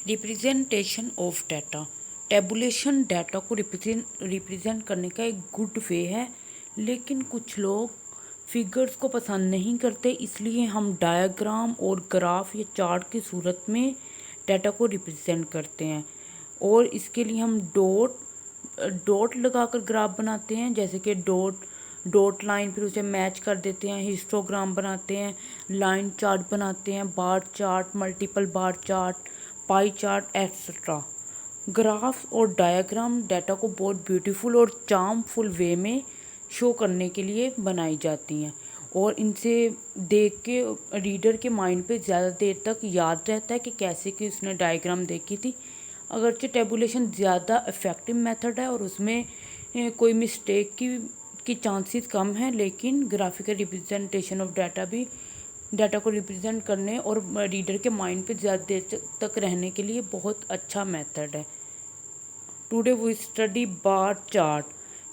Representation of data. Tabulation data को represent करने का एक गुड वे है, लेकिन कुछ लोग फिगर्स को पसंद नहीं करते, इसलिए हम डायग्राम और ग्राफ या चार्ट की सूरत में डाटा को रिप्रेजेंट करते हैं। और इसके लिए हम डॉट लगाकर ग्राफ बनाते हैं, जैसे कि डॉट लाइन, फिर उसे मैच कर देते हैं, हिस्टोग्राम बनाते हैं, लाइन चार्ट बनाते हैं, bar chart, multiple bar chart, pie chart etcetera. Graphs और डायग्राम डाटा को बहुत ब्यूटीफुल और चार्मफुल वे में शो करने के लिए बनाई जाती हैं, और इनसे देख के रीडर के माइंड पे ज़्यादा देर तक याद रहता है कि कैसे कि उसने डायग्राम देखी थी। अगरचे टेबुलेशन ज़्यादा इफ़ेक्टिव मेथड है और उसमें कोई मिस्टेक की चांसेस कम है, लेकिन ग्राफिकल रिप्रेजेंटेशन ऑफ डाटा भी डाटा को रिप्रेजेंट करने और रीडर के माइंड पे ज़्यादा देर तक रहने के लिए बहुत अच्छा मेथड है। Today we study bar chart.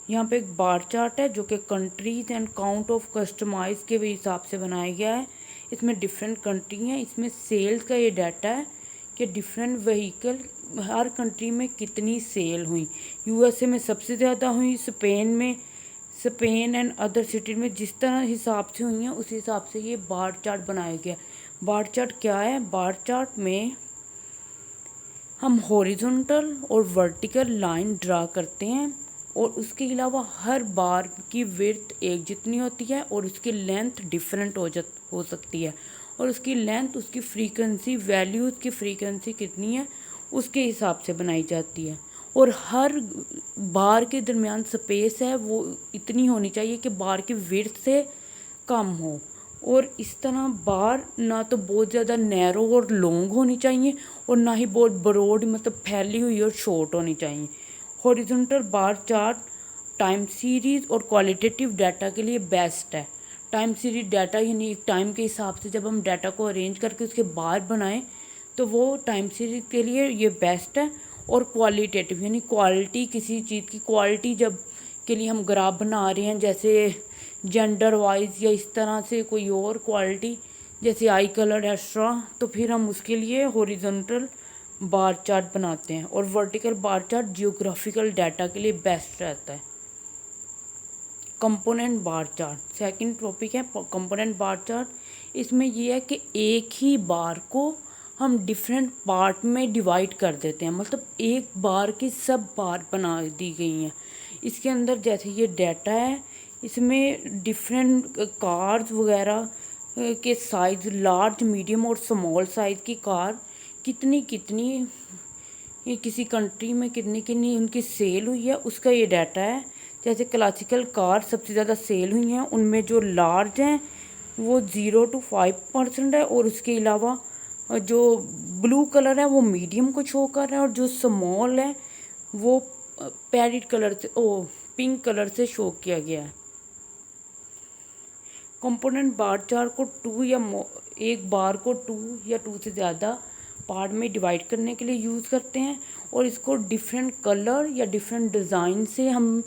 यहाँ पे एक बार चार्ट है जो कि countries and count of customers के हिसाब से बनाया गया है। इसमें डिफरेंट कंट्री हैं, इसमें सेल्स का ये डाटा है कि डिफरेंट व्हीकल हर कंट्री में कितनी सेल हुई। यूएसए में सबसे ज़्यादा हुई, स्पेन एंड अदर सिटी में जिस तरह हिसाब से हुई हैं उस हिसाब से ये बार चार्ट बनाया गया। बार चार्ट क्या है? बार चार्ट में हम हॉरिजॉन्टल और वर्टिकल लाइन ड्रा करते हैं, और उसके अलावा हर बार की विड्थ एक जितनी होती है और उसकी लेंथ डिफरेंट हो सकती है, और उसकी लेंथ, उसकी फ्रीक्वेंसी, वैल्यू, उसकी फ्रीक्वेंसी कितनी है उसके हिसाब से बनाई जाती है। और हर बार के दरमियान स्पेस है वो इतनी होनी चाहिए कि बार की विड्थ से कम हो, और इस तरह बार ना तो बहुत ज़्यादा नैरो और लॉन्ग होनी चाहिए और ना ही बहुत ब्रॉड मतलब फैली हुई और शॉर्ट होनी चाहिए। Horizontal bar chart time series और क्वालिटेटिव डाटा के लिए बेस्ट है। टाइम सीरीज डाटा यानी एक टाइम के हिसाब से जब हम डाटा को अरेंज करके उसके बार बनाएं तो वो टाइम सीरीज के लिए ये बेस्ट है। और क्वालिटेटिव यानी क्वालिटी, किसी चीज़ की क्वालिटी जब के लिए हम ग्राफ बना रहे हैं, जैसे जेंडर वाइज या इस तरह से कोई और क्वालिटी जैसे आई कलर एक्स्ट्रा, तो फिर हम उसके लिए हॉरिजॉन्टल बार चार्ट बनाते हैं। और vertical bar chart geographical data के लिए बेस्ट रहता है। Component bar chart second topic है, कंपोनेंट बार चार्ट। इसमें यह है कि एक ही बार को हम डिफरेंट पार्ट में डिवाइड कर देते हैं, मतलब एक बार की सब बार बना दी गई हैं। इसके अंदर जैसे ये डाटा है, इसमें डिफरेंट कार्स वगैरह के साइज़, लार्ज, मीडियम और स्मॉल साइज़ की कार कितनी ये किसी कंट्री में कितनी कितनी उनकी सेल हुई है उसका ये डाटा है। जैसे क्लासिकल कार सबसे ज़्यादा सेल हुई हैं, उनमें जो लार्ज हैं वो 0 to 5% है, और उसके अलावा जो ब्लू कलर है वो मीडियम को शो कर रहा है, और जो स्मॉल है वो पैरेट कलर से पिंक कलर से शो किया गया है। कंपोनेंट बार चार्ट को एक बार को 2 या 2 से ज़्यादा पार्ट में डिवाइड करने के लिए यूज़ करते हैं, और इसको डिफरेंट कलर या डिफरेंट डिज़ाइन से हम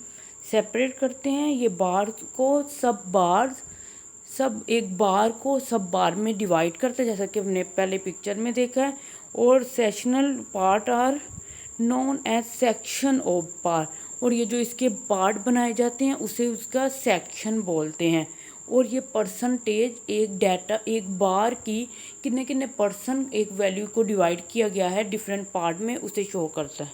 सेपरेट करते हैं। ये बार को एक बार को सब बार में डिवाइड करते हैं, जैसा कि हमने पहले पिक्चर में देखा है। और sectional part are known as section of bar, और ये जो इसके पार्ट बनाए जाते हैं उसे उसका सेक्शन बोलते हैं। और ये परसेंटेज एक बार की कितने कितने % एक वैल्यू को डिवाइड किया गया है डिफरेंट पार्ट में उसे शो करता है।